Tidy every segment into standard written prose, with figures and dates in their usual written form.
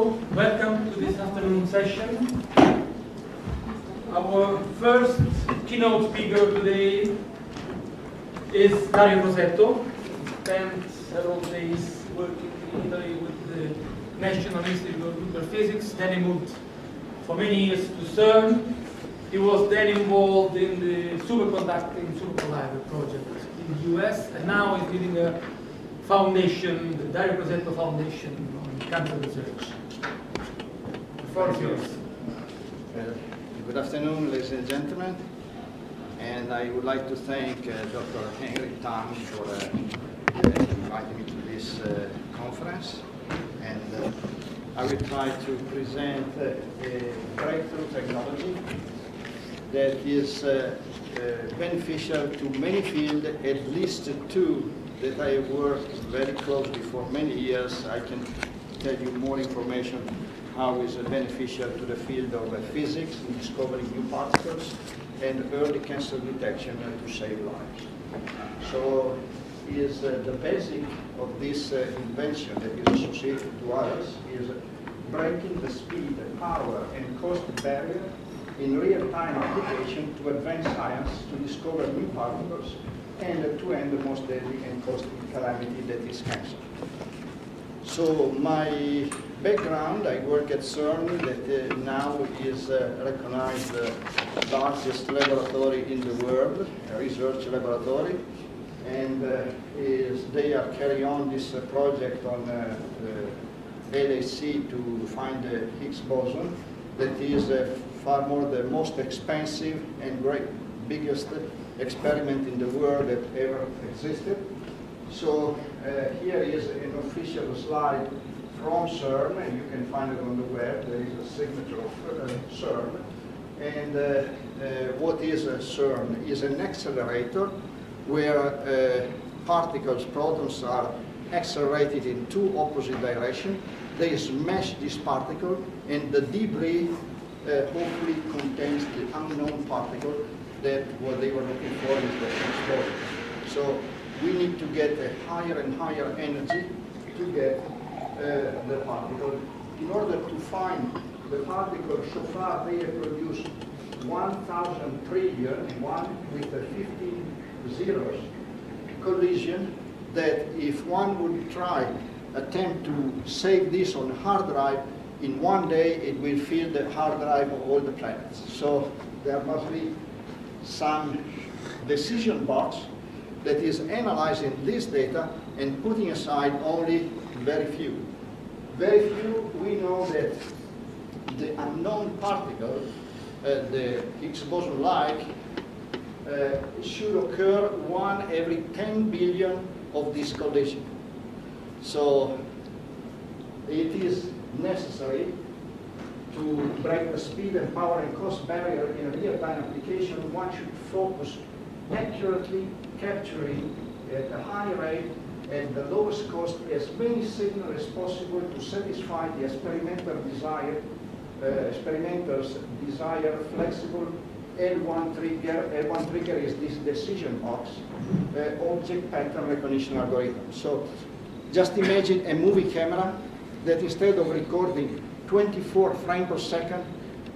Rosetto. Welcome to this afternoon session. Our first keynote speaker today is Dario Rosetto. Spent several days working in Italy with the National Institute of Nuclear Physics. Then he moved for many years to CERN. He was then involved in the superconducting supercollider project in the US, and now he's leading a foundation, the Dario Rosetto Foundation on cancer research. The floor is yours. Good afternoon, ladies and gentlemen. And I would like to thank Dr. Henry Tam for inviting me to this conference. And I will try to present a breakthrough technology that is beneficial to many fields, at least two that I have worked very closely for many years. I can tell you more information how is beneficial to the field of physics in discovering new particles and early cancer detection to save lives. So is the basic of this invention that is associated to others is breaking the speed, power, and cost barrier in real-time application to advance science to discover new particles and to end the most deadly and costly calamity that is cancer. So my background, I work at CERN, that now is recognized the largest laboratory in the world, a research laboratory, and they are carrying on this project on LHC to find the Higgs boson. That is far more the most expensive and biggest experiment in the world that ever existed. So here is an official slide from CERN, and you can find it on the web. There is a signature of CERN. And what is CERN? Is an accelerator where particles, protons, are accelerated in two opposite directions. They smash this particle, and the debris hopefully contains the unknown particle that what they were looking for is the Higgs boson. So we need to get a higher and higher energy to get the particle. In order to find the particle, so far they have produced 1,000 trillion, one with a 15 zeros collision, that if one would attempt to save this on a hard drive, in one day it will fill the hard drive of all the planets. So there must be some decision box that is analyzing this data and putting aside only very few. Very few, we know that the unknown particle, the Higgs boson-like, should occur one every 10 billion of this collision. So it is necessary to break the speed and power and cost barrier in a real-time application. One should focus accurately capturing at a high rate and the lowest cost as many signals as possible to satisfy the experimental's desire flexible L1 trigger. L1 trigger is this decision box object pattern recognition algorithm. So just imagine a movie camera that instead of recording 24 frames per second,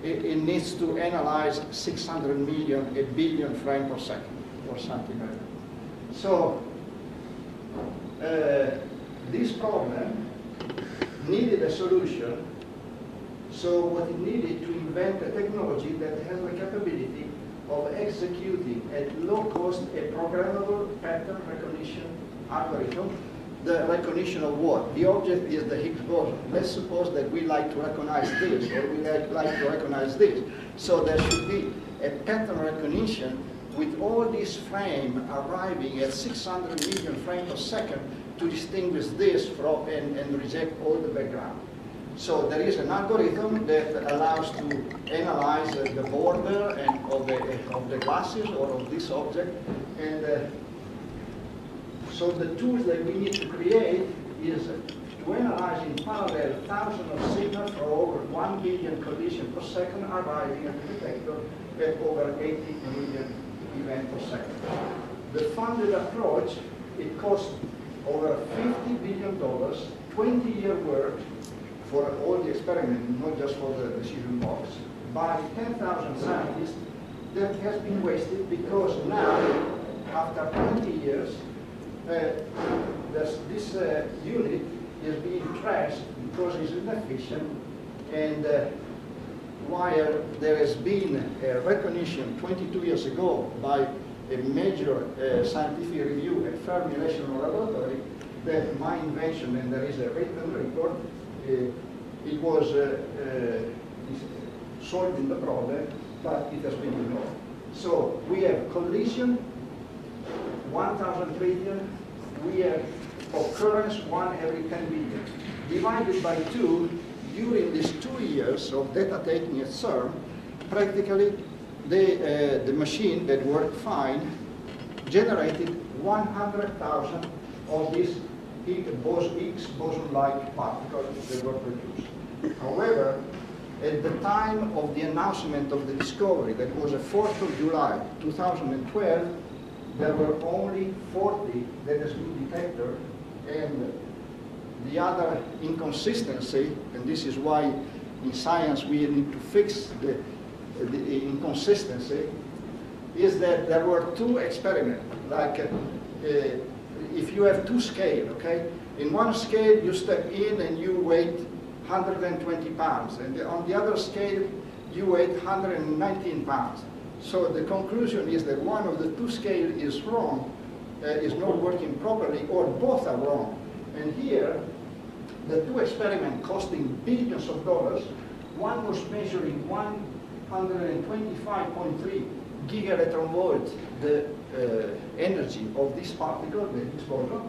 it needs to analyze 600 million, a billion frames per second, or something like that. So this problem needed a solution. So what it needed to invent a technology that has the capability of executing at low cost a programmable pattern recognition algorithm. The recognition of what? The object is the Higgs boson. Let's suppose that we like to recognize this, or we like to recognize this. So there should be a pattern recognition with all these frames arriving at 600 million frames per second to distinguish this from and reject all the background. So there is an algorithm that allows to analyze the border and of the glasses or of this object. And so the tools that we need to create is to analyze in parallel thousands of signals for over 1 billion collisions per second arriving at the detector at over 80 million events per second. The funded approach, it costs over $50 billion, 20-year work, for all the experiment, not just for the decision box, by 10,000 scientists that has been wasted because now, after 20 years, this unit is being trashed because it's inefficient, and while there has been a recognition 22 years ago by a major scientific review at Fermi National Laboratory that my invention, and there is a written report, it was solving the problem, but it has been ignored. So we have collision, 1,000 trillion, we have occurrence 1 every 10 billion. Divided by 2, during these 2 years of data taking at CERN, practically the machine that worked fine generated 100,000 of these Higgs boson-like particles that were produced. However, at the time of the announcement of the discovery, that was the 4th of July 2012, there were only 40 that has been detected, and the other inconsistency, and this is why in science we need to fix the inconsistency, is that there were 2 experiments. Like if you have 2 scales, okay? In one scale you step in and you weigh 120 pounds, and on the other scale you weigh 119 pounds. So the conclusion is that one of the 2 scales is wrong, is not working properly, or both are wrong. And here, the 2 experiments costing billions of dollars, one was measuring 125.3 gigaelectron volt, the energy of this particle, the Higgs boson,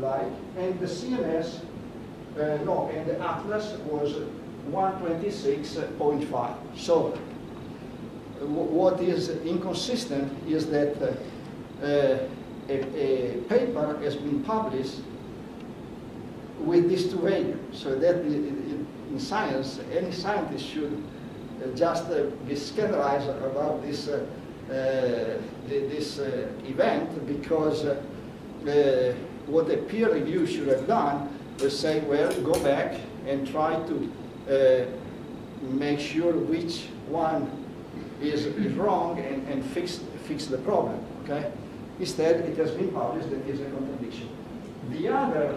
like, and the CMS, and the Atlas was 126.5. So what is inconsistent is that a paper has been published with these 2 values, so that in science, any scientist should just be scandalized about this event, because what a peer review should have done is say, well, go back and try to make sure which one is wrong and fix the problem, okay? Instead, it has been published that is a contradiction. The other,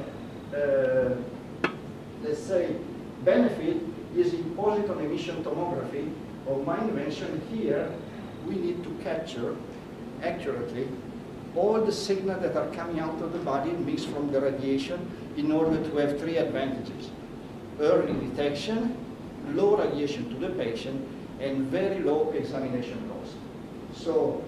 let's say, benefit is in positron emission tomography of my invention. Here, we need to capture accurately all the signals that are coming out of the body mixed from the radiation in order to have 3 advantages: early detection, low radiation to the patient, and very low examination cost. So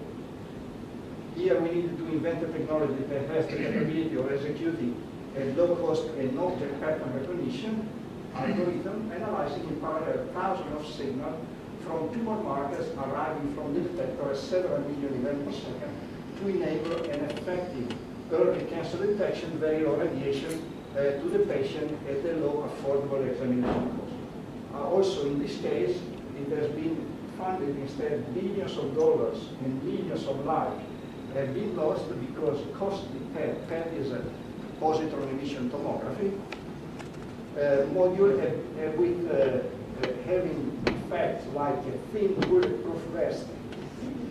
here we need to invent a technology that has the capability of executing a low cost and object pattern recognition algorithm, analyzing in parallel thousands of signals from tumor markers arriving from the detector at several million events per second to enable an effective early cancer detection, very low radiation to the patient at a low affordable examination cost. Also in this case, it has been funded instead billions of dollars and millions of lives have been lost because costly PET is a positron emission tomography module with having effects like a thin bulletproof vest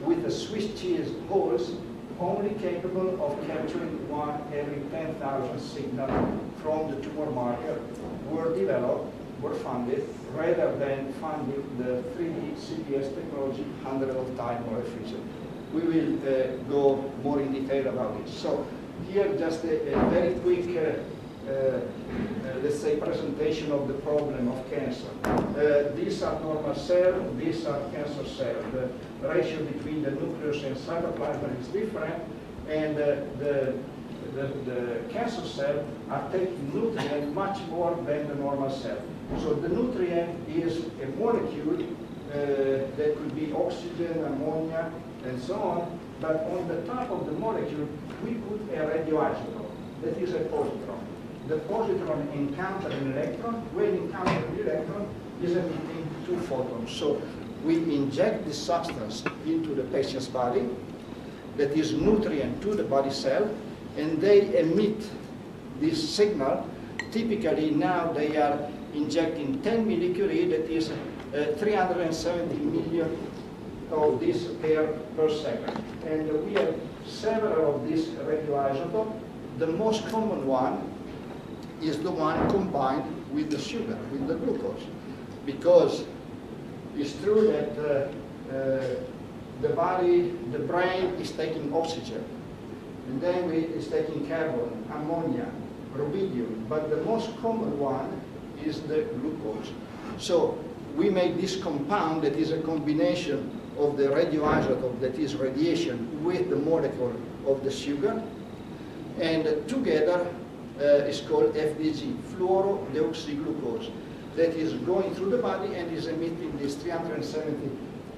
with a Swiss cheese holes, only capable of capturing 1 every 10,000 signal from the tumor marker, were developed, were funded, rather than funding the 3D CPS technology 100 of times more efficient. We will go more in detail about it. So here just a very quick, let's say, presentation of the problem of cancer. These are normal cells, these are cancer cells. The ratio between the nucleus and cytoplasm is different, and the cancer cells are taking nutrient much more than the normal cell. So the nutrient is a molecule that could be oxygen, ammonia, and so on, but on the top of the molecule we put a radioisotope, that is a positron. The positron encounters an electron. When it encounters the electron, is emitting 2 photons. So we inject this substance into the patient's body, that is nutrient to the body cell, and they emit this signal. Typically now they are injecting 10 millicurie, that is 370 million of this per second. And we have several of these radioisotopes. The most common one is the one combined with the sugar, with the glucose. Because it's true that the body, the brain is taking oxygen, and then it's taking carbon, ammonia, rubidium, but the most common one is the glucose. So we make this compound that is a combination of the radioisotope, that is radiation, with the molecule of the sugar, and together is called FDG, fluorodeoxyglucose, that is going through the body and is emitting this 370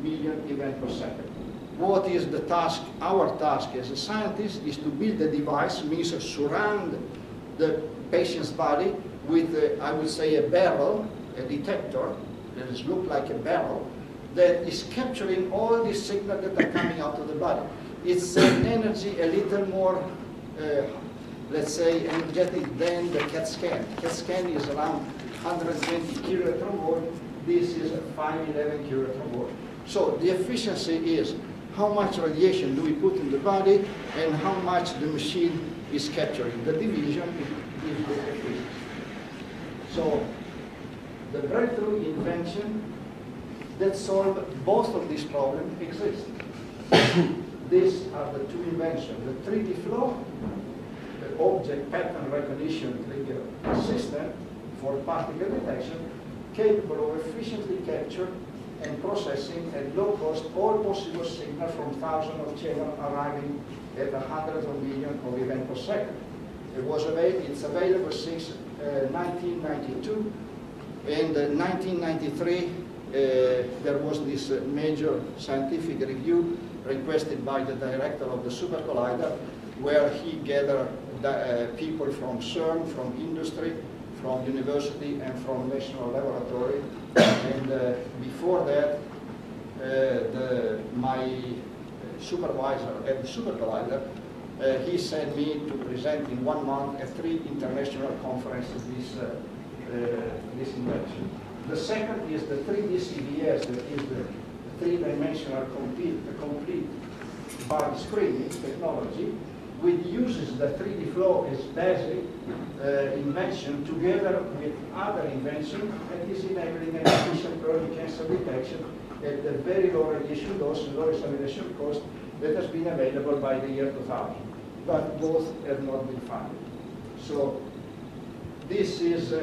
million events per second. What is the task? Our task as a scientist is to build a device, means surround the patient's body with, I would say, a barrel, a detector, that is look like a barrel, that is capturing all these signals that are coming out of the body. It's an energy a little more, let's say, energetic than the CAT scan. CAT scan is around 120 kilotron. This is a 511 kilotron. So the efficiency is how much radiation do we put in the body and how much the machine is capturing. The division is the efficiency. So the breakthrough invention that solve both of these problems exists. These are the two inventions. The 3D flow, the object pattern recognition trigger system for particle detection, capable of efficiently capture and processing at low cost all possible signals from thousands of channels arriving at hundreds of millions of events per second. It's available since 1992, and in 1993 there was this major scientific review requested by the director of the Super Collider, where he gathered people from CERN, from industry, from university, and from national laboratory. And before that, my supervisor at the Super Collider, he sent me to present in 1 month at 3 international conferences this invention. The second is the 3D CBS, that is the three-dimensional complete body screening technology, which uses the 3D flow as basic invention together with other invention that is enabling an efficient early cancer detection at a very low radiation dose and low examination cost that has been available by the year 2000. But both have not been funded. So this is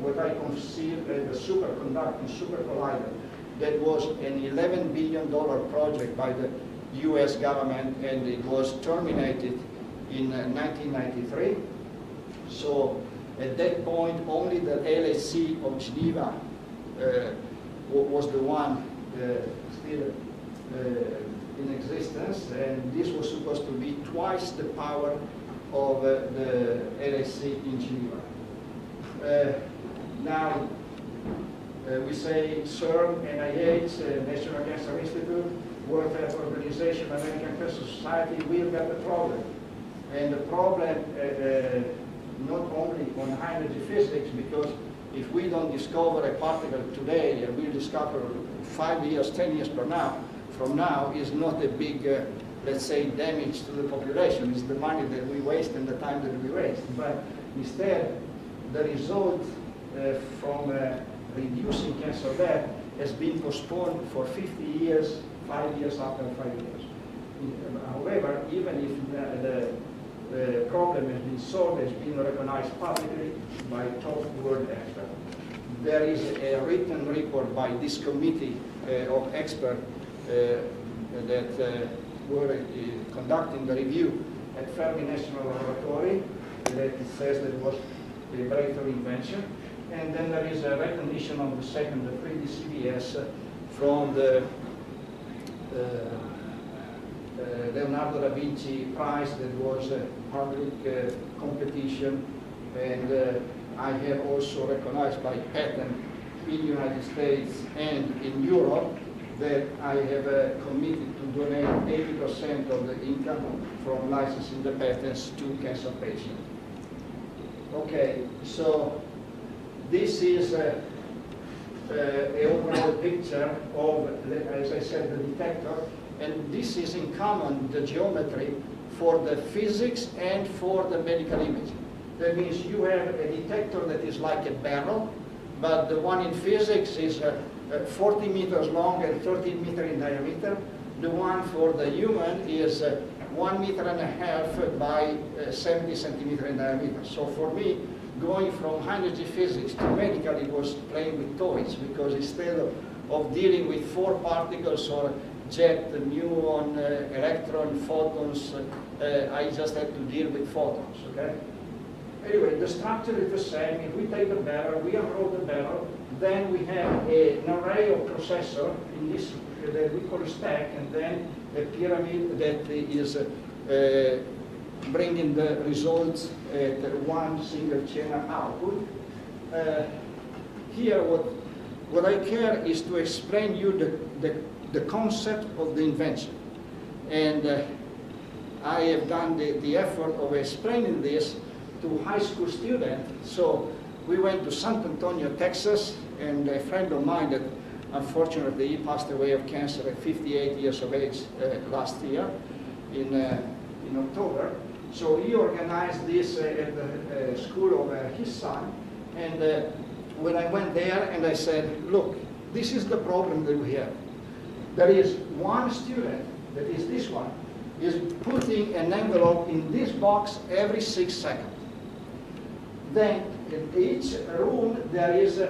what I consider the superconducting super collider. That was an $11 billion project by the US government, and it was terminated in 1993. So at that point, only the LHC of Geneva was the one still in existence, and this was supposed to be twice the power of the LHC in Geneva. Now, we say CERN, NIH, National Cancer Institute, World Health Organization, American Cancer Society, we've got the problem. And the problem not only on high energy physics, because if we don't discover a particle today, and we'll discover 5 years, 10 years from now, is not a big, let's say, damage to the population. It's the money that we waste and the time that we waste. But instead, the result from reducing cancer death has been postponed for 50 years, 5 years after 5 years. However, even if the problem has been solved, has been recognized publicly by top world experts. There is a written report by this committee of experts that were conducting the review at Fermi National Laboratory that it says that it was a breakthrough invention. And then there is a recognition of the second, the 3D CBS, from the Leonardo da Vinci Prize that was a public competition, and I have also recognized by patent in the United States and in Europe that I have committed to donate 80% of the income from licensing the patents to cancer patients. Okay, so this is an overall picture of, as I said, the detector. And this is in common, the geometry, for the physics and for the medical imaging. That means you have a detector that is like a barrel, but the one in physics is 40 meters long and 13 meters in diameter. The one for the human is 1.5 meters by 70 centimeters in diameter. So for me, going from high energy physics to medical, it was playing with toys, because instead of dealing with 4 particles or jet, muon, electron, photons, I just had to deal with photons, okay? Anyway, the structure is the same. If we take the barrel, we unroll the barrel, then we have an array of processor in this that we call a stack, and then a pyramid that is bringing the results at one single channel output. Here, what I care is to explain you the concept of the invention. And I have done the effort of explaining this to high school students. So we went to San Antonio, Texas, and a friend of mine that unfortunately he passed away of cancer at 58 years of age last year in October. So he organized this at the school of his son. And when I went there and I said, look, this is the problem that we have. There is one student, that is this one, is putting an envelope in this box every 6 seconds. Then in each room there is a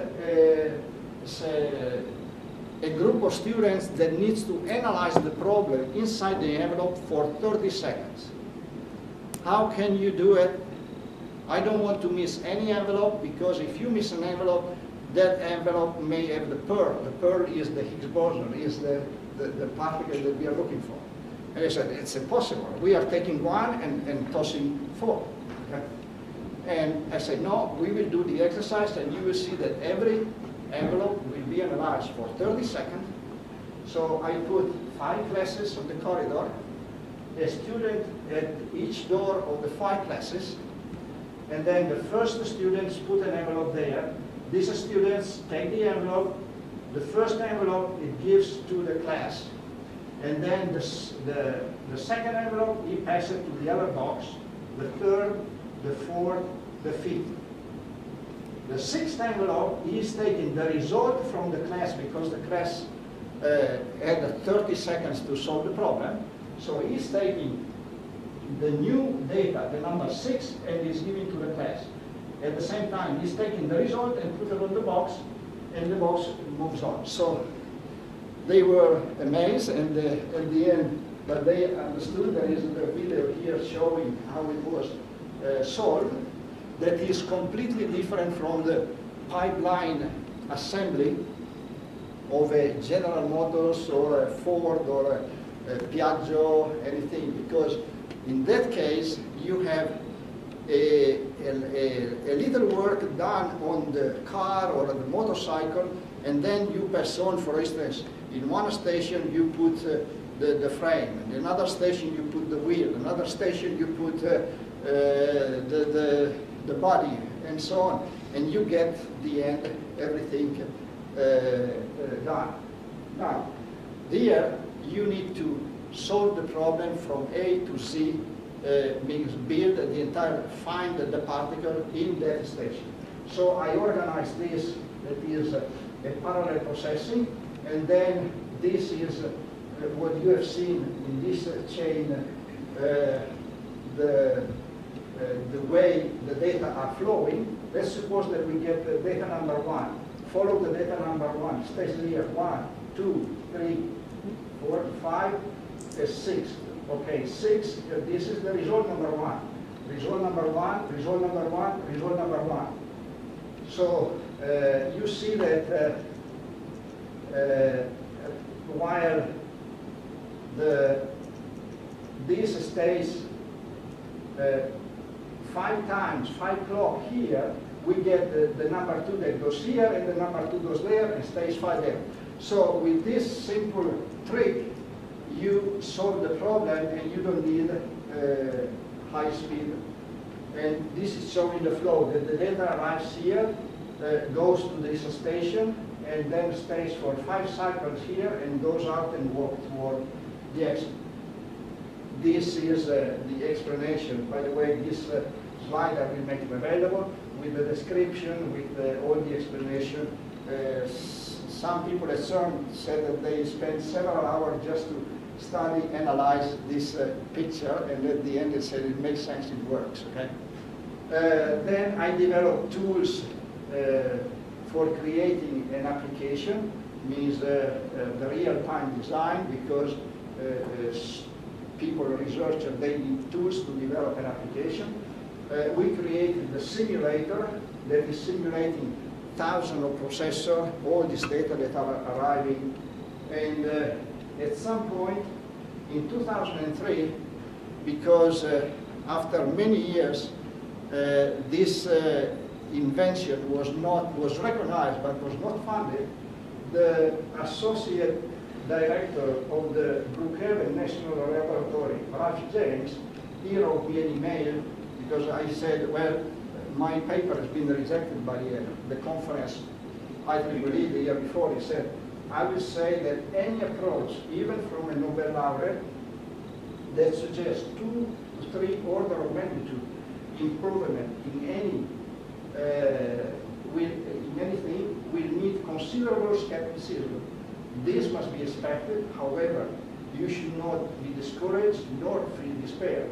group of students that needs to analyze the problem inside the envelope for 30 seconds. How can you do it? I don't want to miss any envelope, because if you miss an envelope, that envelope may have the pearl. The pearl is the Higgs boson, is the particle that we are looking for. And I said, it's impossible. We are taking one and tossing 4. Okay? And I said, no, we will do the exercise, and you will see that every envelope will be analyzed for 30 seconds. So I put 5 classes on the corridor, a student at each door of the 5 classes, and then the first students put an envelope there. These students take the envelope. The first envelope it gives to the class, and then the second envelope he passes to the other box, the third, the fourth, the fifth. The 6th envelope is taking the result from the class, because the class had 30 seconds to solve the problem. So he's taking the new data, the number 6, and is giving to the class. At the same time, he's taking the result and put it on the box, and the box moves on. So they were amazed, and at the end, but they understood. There is a video here showing how it was solved. That is completely different from the pipeline assembly of a General Motors or a Ford or a Piaggio, anything, because in that case you have a little work done on the car or the motorcycle, and then you pass on. For instance, in one station you put the frame, in another station you put the wheel, another station you put the body, and so on, and you get the end, everything done. Now, here you need to solve the problem from A to Z, means build the entire, find the particle in that station. So I organized this, that is a parallel processing, and then this is what you have seen in this chain, the way the data are flowing. Let's suppose that we get the data number 1. Follow the data number 1. Stays here. 1, 2, 3, 4, 5, 6. Okay, 6. This is the result number 1. Result number 1. Result number 1. Result number 1. So you see that while this stays 5 times, 5 o'clock here, we get the number 2 that goes here, and the number 2 goes there, and stays 5 there. So with this simple trick, you solve the problem, and you don't need high speed. And this is showing the flow, that the data arrives here, goes to this station and then stays for 5 cycles here and goes out and walks toward the exit. This is the explanation. By the way, this slide I will make it available with the description, with all the explanation. Some people at CERN said that they spent several hours just to study, analyze this picture, and at the end they said it makes sense, it works. Okay. Then I developed tools for creating an application, means the real-time design, because people, researchers, they need tools to develop an application. We created the simulator that is simulating thousands of processors, all this data that are arriving. And at some point in 2003, because after many years, this invention was recognized but was not funded, the associate director of the Brookhaven National Laboratory, Ralph James, he wrote me an email because I said, well, my paper has been rejected by the conference IEEE the year before. He said, I will say that any approach, even from a Nobel laureate, that suggests 2 to 3 order of magnitude improvement in anything will need considerable skepticism. This must be expected. However, you should not be discouraged nor feel despair.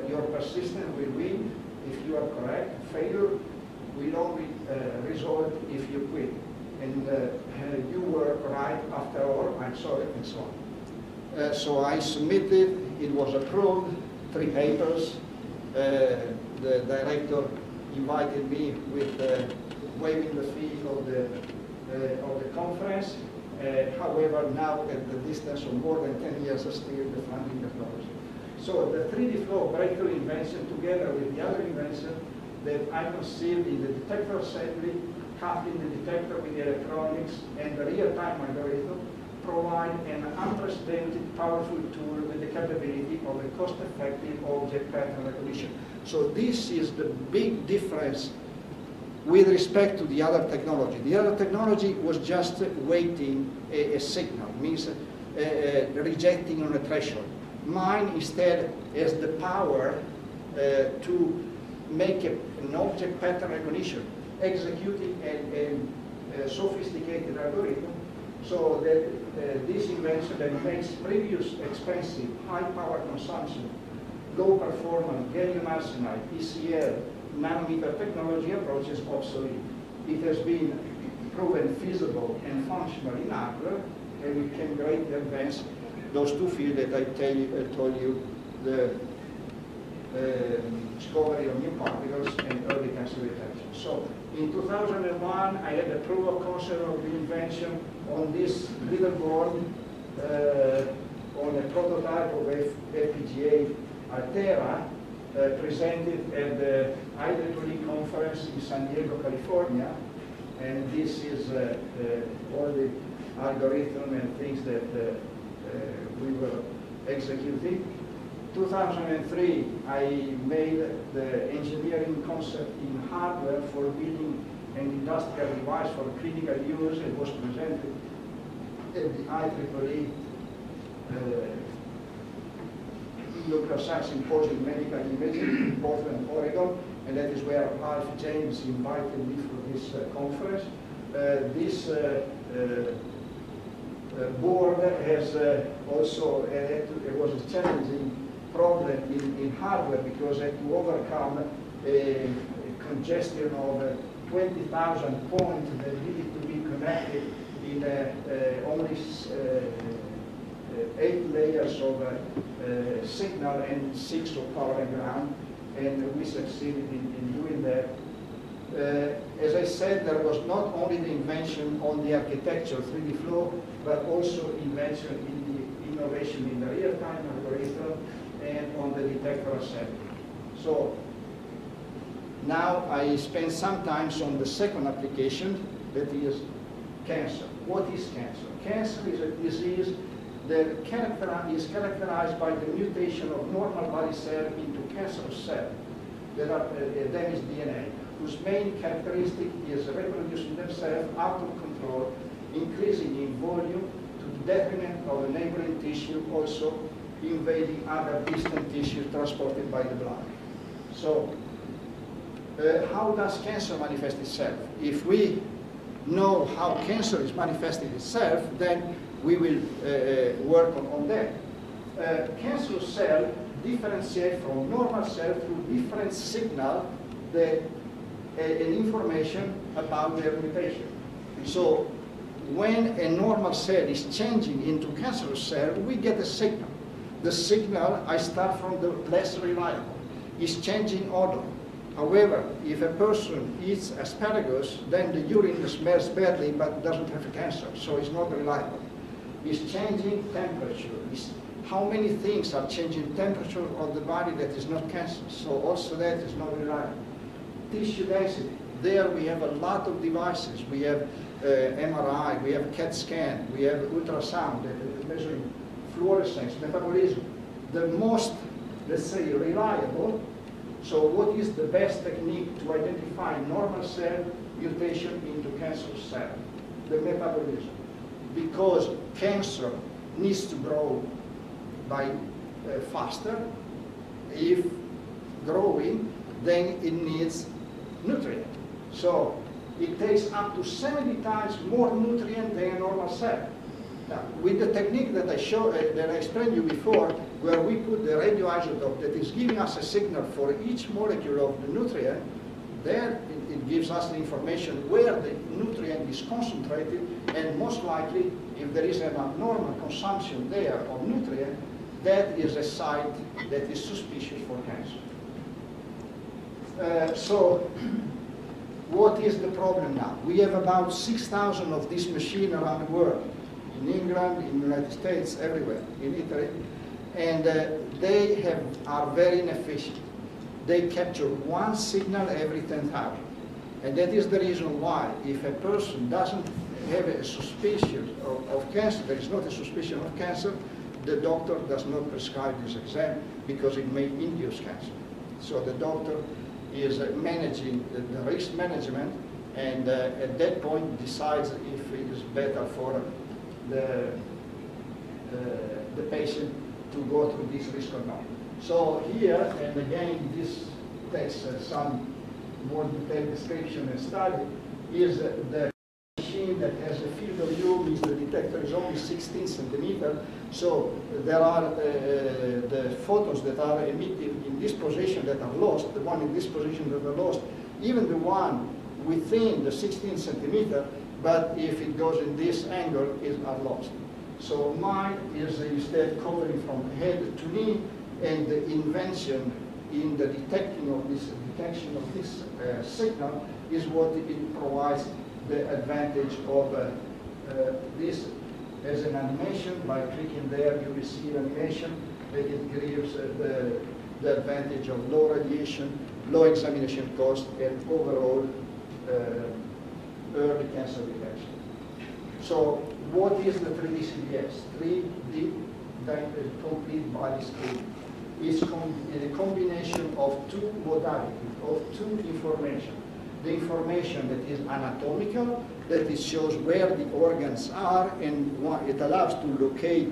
Your persistence will win if you are correct. Failure will only result if you quit. And you were right after all, I'm sorry, and so on. So I submitted, it was approved, 3 papers. The director invited me with waiving the fee of the conference. However, now at the distance of more than 10 years, still the funding technology. So the 3D flow breakthrough invention, together with the other invention that I conceived in the detector assembly, coupling the detector with the electronics and the real-time algorithm, provide an unprecedented powerful tool with the capability of a cost-effective object pattern recognition. So this is the big difference with respect to the other technology. The other technology was just waiting a signal, means rejecting on a threshold. Mine instead has the power to make an object pattern recognition, executing a sophisticated algorithm, so that this invention that makes previous expensive, high power consumption, low performance, gallium arsenide, ECL, nanometer technology approaches obsolete. It has been proven feasible and functional in hardware, and we can greatly advance those 2 fields that I told you, the discovery of new particles and early cancer detection. So in 2001, I had a proof of concept of the invention on this little board, on a prototype of FPGA Altera, presented at the IEEE conference in San Diego, California. And this is all the algorithm and things that we were executing. 2003, I made the engineering concept in hardware for building an industrial device for critical use. It was presented at the IEEE Nuclear Science Symposium Medical Imaging in Portland, Oregon, and that is where Ralph James invited me for this conference. This board has also, it was a challenging problem in hardware because it had to overcome a congestion of 20,000 points that needed to be connected in only 8 layers of signal and 6 of power and ground, and we succeeded in doing that. As I said, there was not only the invention on the architecture, 3D flow, but also invention in the innovation in the real-time algorithm and on the detector assembly. So now I spend some time on the second application, that is cancer. What is cancer? Cancer is a disease that is characterized by the mutation of normal body cell into cancerous cell that are damaged DNA. whose main characteristic is reproducing themselves out of control, increasing in volume to the detriment of a neighboring tissue, also invading other distant tissues transported by the blood. So, how does cancer manifest itself? If we know how cancer is manifesting itself, then we will work on that. Cancerous cell differentiate from normal cell through different signal and information about their mutation. So when a normal cell is changing into cancerous cell, we get a signal. The signal, I start from the less reliable, is changing odor. However, if a person eats asparagus, then the urine smells badly but doesn't have cancer, so it's not reliable. It's changing temperature. How many things are changing temperature of the body that is not cancer, so also that is not reliable. Tissue density. There we have a lot of devices. We have MRI, we have CAT scan, we have ultrasound measuring fluorescence, metabolism. The most, let's say, reliable. So what is the best technique to identify normal cell mutation into cancerous cell? The metabolism. Because cancer needs to grow by faster. If growing, then it needs nutrient. So it takes up to 70 times more nutrient than a normal cell. Now, with the technique that I explained you before, where we put the radioisotope that is giving us a signal for each molecule of the nutrient, there it gives us the information where the nutrient is concentrated, and most likely, if there is an abnormal consumption there of nutrient, that is a site that is suspicious for cancer. So, what is the problem now? We have about 6,000 of these machines around the world, in England, in the United States, everywhere, in Italy, and they are very inefficient. They capture one signal every 10,000. And that is the reason why, if a person doesn't have a suspicion of cancer, there is not a suspicion of cancer, the doctor does not prescribe this exam because it may induce cancer. So the doctor is managing the risk management, and at that point decides if it is better for the patient to go through this risk or not. So here, and again, this takes some more detailed description and study, is the machine that has a field of view, means the detector is only 16 centimeters. So there are the photons that are emitted in this position that are lost, the one in this position that are lost, even the one within the 16 centimeter, but if it goes in this angle, are lost. So mine is instead covering from head to knee, and the invention in the detection of this signal is what it provides the advantage of this as an animation. By clicking there, you receive animation, and it gives the advantage of low radiation, low examination cost, and overall early cancer detection. So what is the 3D CBS? 3D complete body screen. It's a combination of two modalities, of two information. The information that is anatomical, that it shows where the organs are, and it allows to locate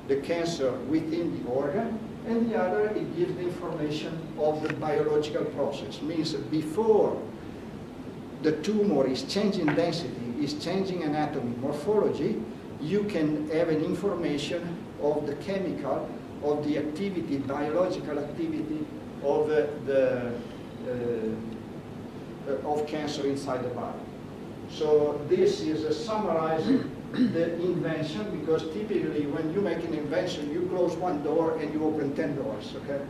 the cancer within the organ, and the other, it gives the information of the biological process. Means before the tumor is changing density, is changing anatomy, morphology, you can have an information of the chemical, of the activity, biological activity of of cancer inside the body. So this is summarizing the invention, because typically when you make an invention, you close one door and you open 10 doors, okay?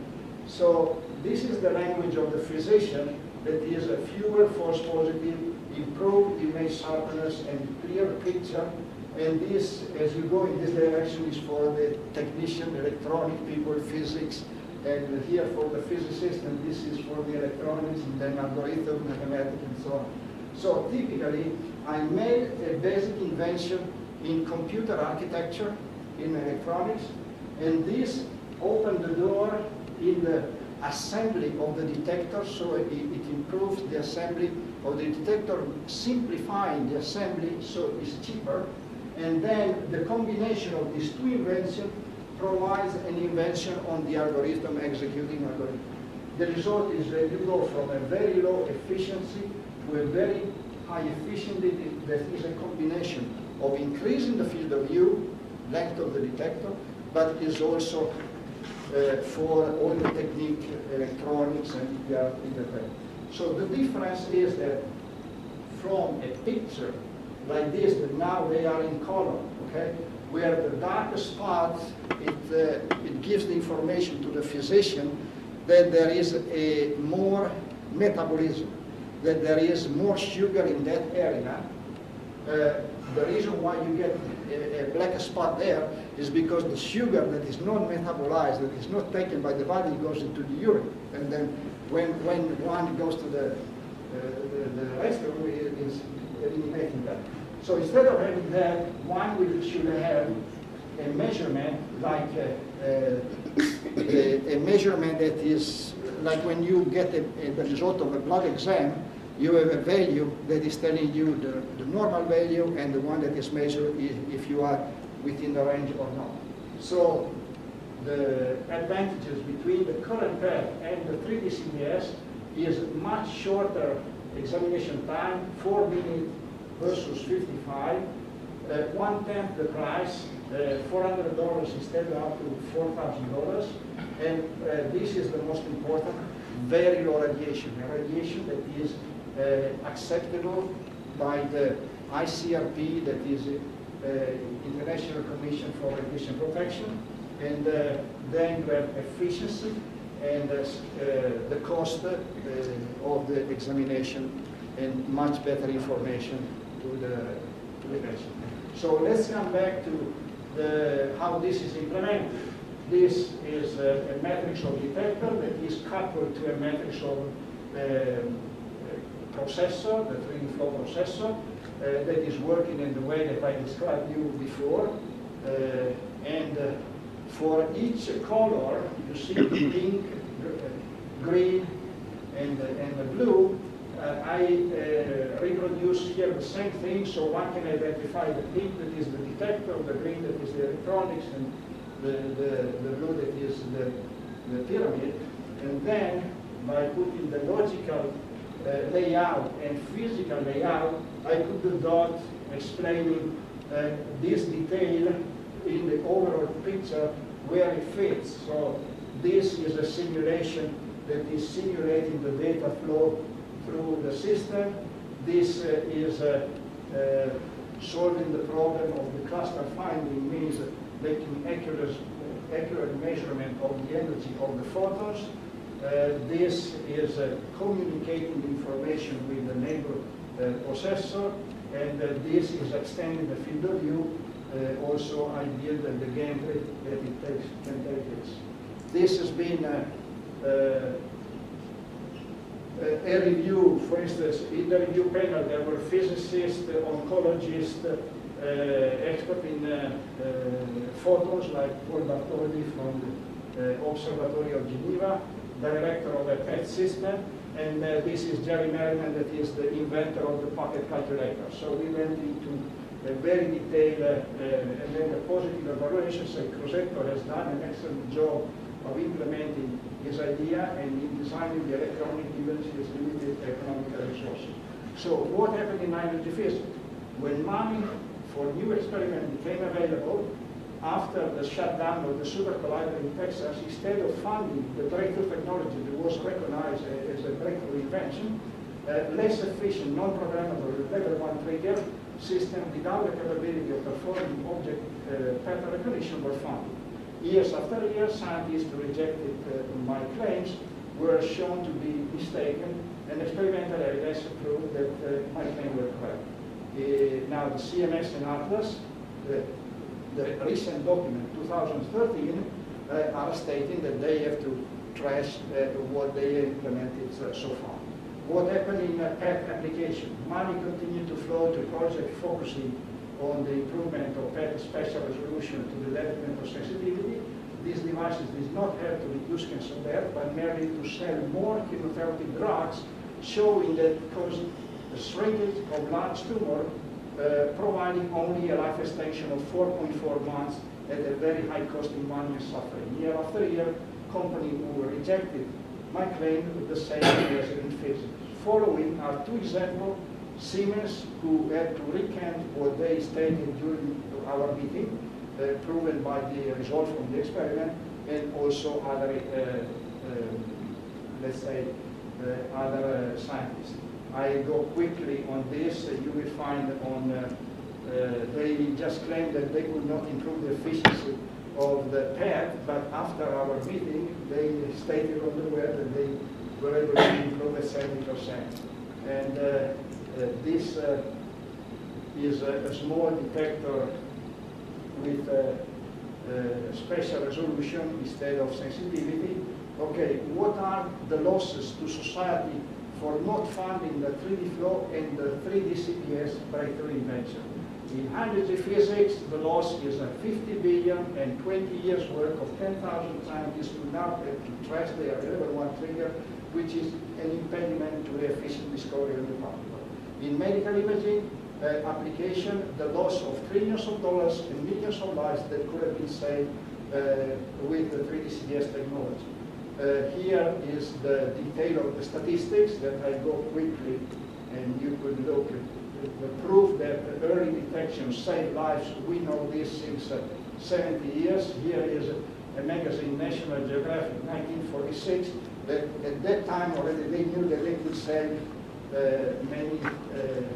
So this is the language of the physician, that is a fewer false positive, improved image sharpness, and clear picture. And this, as you go in this direction, is for the technician, electronic people, physics, and here for the physicist, and this is for the electronics, and then algorithm, mathematics, and so on. So typically, I made a basic invention in computer architecture, in electronics, and this opened the door in the assembly of the detector, so it improves the assembly of the detector, simplifying the assembly so it's cheaper. And then the combination of these two inventions provides an invention on the algorithm, executing algorithm. The result is that you go from a very low efficiency to a very high efficiency. That is a combination of increasing the field of view, length of the detector, but is also for all the technique, electronics, and the internet. So the difference is that from a picture like this, that now they are in color, okay, where the darkest spot, it gives the information to the physician that there is a more metabolism, that there is more sugar in that area. The reason why you get a black spot there is because the sugar that is not metabolized, that is not taken by the body, goes into the urine. And then when one goes to the restroom, it is eliminating that. So instead of having that, one should have a measurement like a measurement that is like when you get the result of a blood exam, you have a value that is telling you the normal value and the one that is measured if you are within the range or not. So the advantages between the current path and the 3D CDS is much shorter examination time, 4 minutes versus 55, 1/10 the price, $400 instead of up to $4,000. And this is the most important, very low radiation, a radiation that is acceptable by the ICRP, that is International Commission for Radiation Protection, and then you have efficiency and the cost of the examination and much better information to the patient. So let's come back to how this is implemented. This is a matrix of detector that is coupled to a matrix of processor, the 3D flow processor, that is working in the way that I described you before. And for each color, you see the pink, green, and the blue. I reproduce here the same thing, so one can identify the pink that is the detector, the green that is the electronics, and the blue that is the pyramid. And then, by putting the logical layout and physical layout, I put the dot explaining this detail in the overall picture where it fits. So this is a simulation that is simulating the data flow through the system. This is solving the problem of the cluster finding, means making accurate measurement of the energy of the photons. This is communicating information with the neighbor processor, and this is extending the field of view. Also, I build the gantry that it can take this. This has been a review. For instance, in the review panel there were physicists, oncologists, expert in photons like Paul Bartoli from the Observatory of Geneva, director of a PET system, and this is Jerry Merriman, that is the inventor of the pocket calculator. So we went into a very detailed and then a positive evaluation. So Crosetto has done an excellent job of implementing his idea and in designing the electronic given his limited economic resources. So what happened in hydrogen physics? When money for new experiments became available after the shutdown of the super collider in Texas, instead of funding the breakthrough technology that was recognized as a breakthrough invention, less efficient, non-programmable level 1 trigger system without the capability of performing object pattern recognition were funded. Years after years, scientists rejected my claims, were shown to be mistaken, and experimental evidence proved that my claims were correct. Now the CMS and Atlas, the recent document, 2013, are stating that they have to trash what they implemented so far. What happened in PET application? Money continued to flow to projects focusing on the improvement of PET spatial resolution to the detriment of sensitivity. these devices did not have to reduce cancer death, but merely to sell more chemotherapy drugs, showing that caused a shrinkage of large tumor, providing only a life extension of 4.4 months at a very high cost in money and suffering. Year after year, companies who rejected my claim with the same as in physics. Following are two examples: Siemens, who had to recant what they stated during our meeting, proven by the result from the experiment, and also other, let's say, other scientists. I go quickly on this. You will find on, they just claimed that they could not improve the efficiency of the pad, but after our meeting, they stated on the web that they were able to improve at 70%. And this is a small detector with a special resolution instead of sensitivity. Okay, what are the losses to society for not funding the 3D flow and the 3D CPS breakthrough invention? In hydrogen physics, the loss is 50 billion and 20 years work of 10,000 scientists who now have to trace their level 1 trigger, which is an impediment to the efficient discovery of the particle. In medical imaging application, the loss of trillions of dollars and millions of lives that could have been saved with the 3D CPS technology. Here is the detail of the statistics that I go quickly, and you could look at the proof that early detection saved lives. We know this since 70 years. Here is a magazine, National Geographic, 1946, that at that time already they knew that they could save many,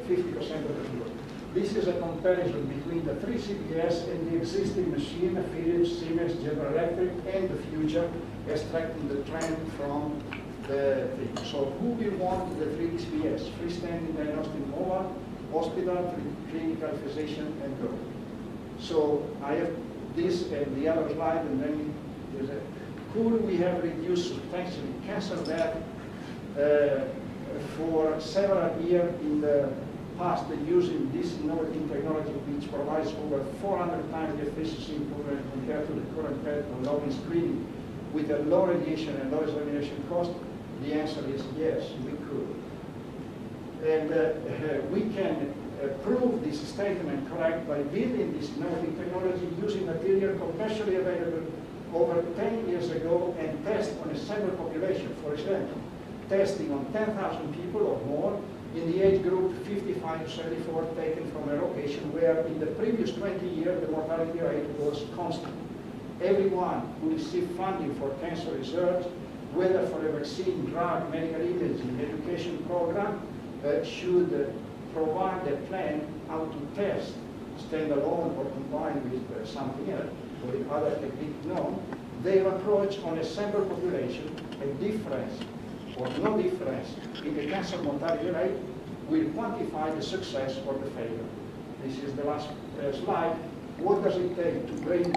50% of the people. This is a comparison between the 3CPS and the existing machine, Philips, Siemens, General Electric, and the future, extracting the trend from the thing. So who will want the 3CPS? Freestanding diagnostic mobile, hospital, clinical physician, and go. So I have this and the other slide, and then there's a, could we have reduced substantially cancer death for several years in the past using this innovative technology, which provides over 400 times the efficiency improvement compared to the current method of low screening with a low radiation and low examination cost? The answer is yes, we could. And we can prove this statement correct by building this innovative technology using material commercially available over 10 years ago and test on a sample population. For example, testing on 10,000 people or more in the age group 55 to 74 taken from a location where in the previous 20 years the mortality rate was constant. Everyone who received funding for cancer research, whether for a vaccine, drug, medical imaging, education program, should provide a plan how to test standalone or combined with something else or the other technique known, their approach on a sample population, a difference or no difference in the cancer mortality rate will quantify the success or the failure. This is the last slide. What does it take to bring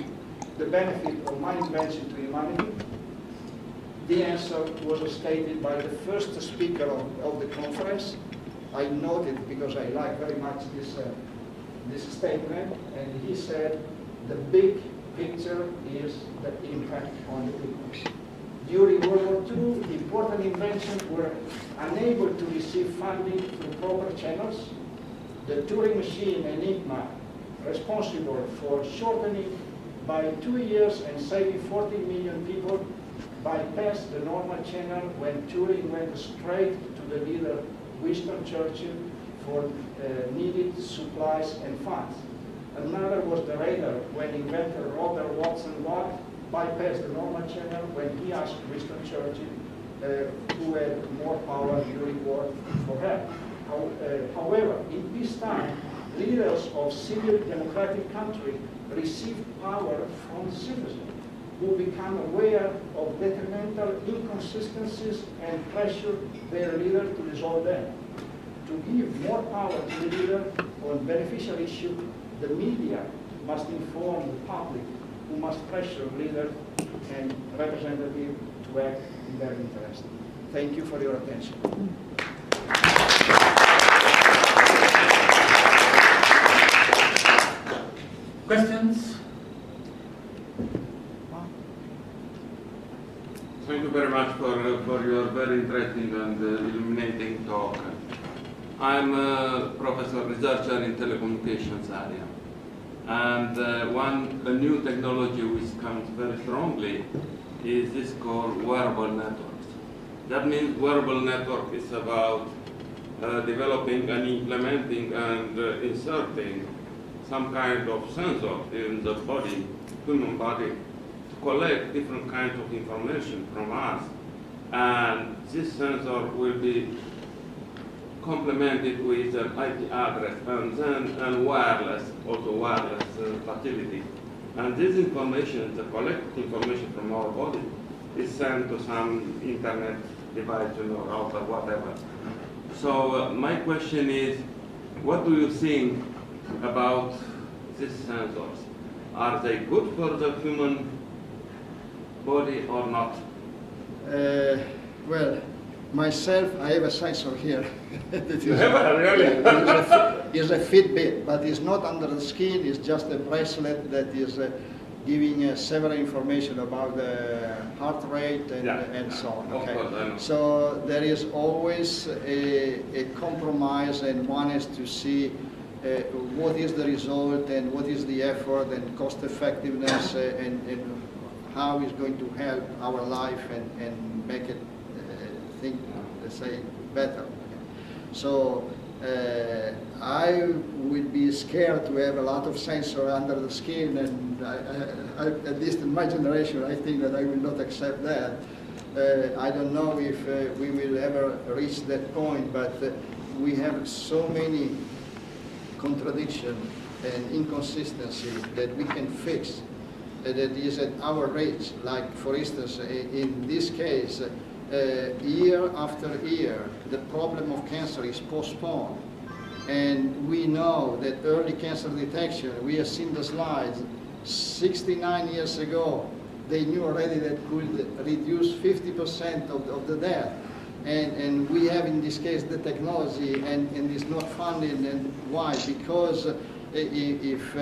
the benefit of my invention to humanity? The answer was stated by the first speaker of the conference. I noted because I like very much this statement, and he said the big picture is the impact on the people. During World War II, important inventions were unable to receive funding through proper channels. The Turing machine, Enigma, responsible for shortening by 2 years and saving 14 million people, bypassed the normal channel when Turing went straight to the leader, Winston Churchill, for needed supplies and funds. Another was the radar, when inventor Robert Watson Watt bypassed the normal channel when he asked Winston Churchill, who had more power during war, for help. However, in peacetime, leaders of civil democratic countries received power from citizens who become aware of detrimental inconsistencies and pressure their leader to resolve them. To give more power to the leader on beneficial issues, the media must inform the public, who must pressure leaders and representatives to act in their interest. Thank you for your attention. Questions? very much for your very interesting and illuminating talk. I'm a professor researcher in telecommunications area. And a new technology which comes very strongly is this called wearable networks. That means wearable network is about developing and implementing and inserting some kind of sensor in the body, human body, to collect different kinds of information from us. And this sensor will be complemented with an IP address and then wireless, also wireless facility. And this information, the collected information from our body, is sent to some internet device, router, whatever. So my question is, what do you think about these sensors? Are they good for the human body or not? Well, myself, I have a sensor here. That is, Really? is a Fitbit, but it's not under the skin. It's just a bracelet that is giving several information about the heart rate and so on. Okay. Of course, I know. So there is always a compromise, and one has to see what is the result and what is the effort and cost effectiveness and how it's going to help our life and make it think, let's say, better. So I would be scared to have a lot of sensor under the skin, and at least in my generation, I think that I will not accept that. I don't know if we will ever reach that point, but we have so many contradictions and inconsistency that we can fix that is at our reach. Like, for instance, in this case, year after year, the problem of cancer is postponed. And we know that early cancer detection, we have seen the slides, 69 years ago, they knew already that could reduce 50% of the death. And we have, in this case, the technology, and it's not funded. And why? Because if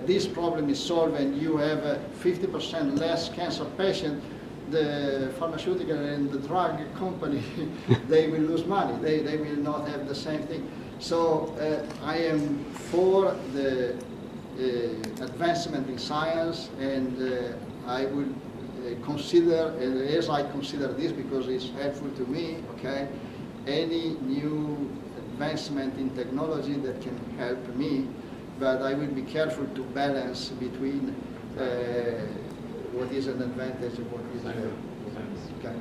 this problem is solved and you have 50% less cancer patients, the pharmaceutical and the drug company, they will lose money. They will not have the same thing. So I am for the advancement in science, and I would consider, as I consider this because it's helpful to me, okay, any new advancement in technology that can help me, but I will be careful to balance between what is an advantage and what is okay.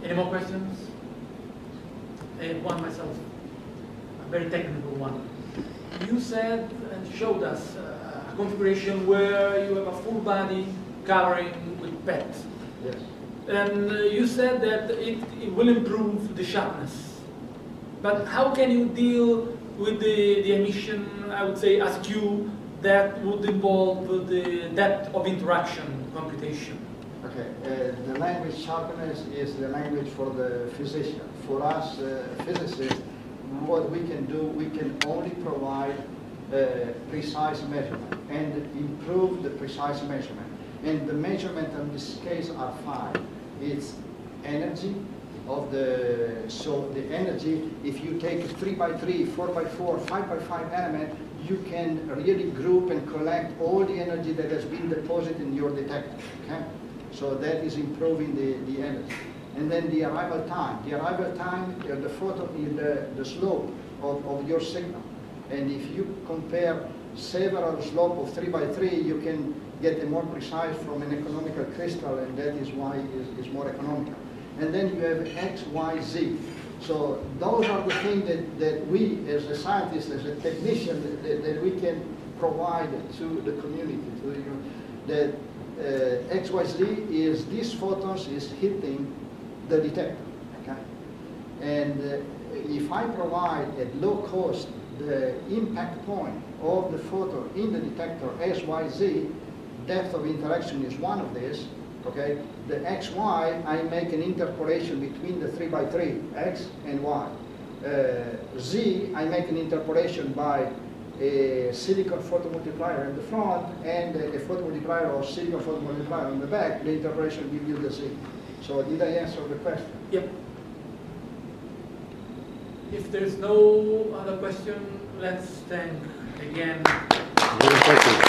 Any more questions? I have one myself, a very technical one. You said and showed us a configuration where you have a full body covering with PET. Yes. And you said that it will improve the sharpness. But how can you deal with the emission, I would say, askew, that would involve the depth of interaction computation? Okay, the language sharpness is the language for the physician. For us physicists, what we can do, we can only provide precise measurement and improve the precise measurement. And the measurement in this case are 5. It's energy of so the energy, if you take a 3x3, 4x4, 5x5 element, you can really group and collect all the energy that has been deposited in your detector, okay? So that is improving the energy. And then the arrival time. The arrival time, the photo is the slope of your signal. And if you compare several slope of 3x3, you can get a more precise from an economical crystal, and that is why it's more economical. And then you have X, Y, Z. So those are the things that we, as a scientist, as a technician, that we can provide to the community. That X, Y, Z is these photons is hitting the detector. Okay? And if I provide at low cost the impact point of the photon in the detector X, Y, Z, depth of interaction is one of these. Okay, the XY, I make an interpolation between the 3x3, X and Y. Z, I make an interpolation by a silicon photomultiplier in the front and a photomultiplier or silicon photomultiplier on the back. The interpolation gives you the Z. So did I answer the question? Yep. If there's no other question, let's thank again. Thank you.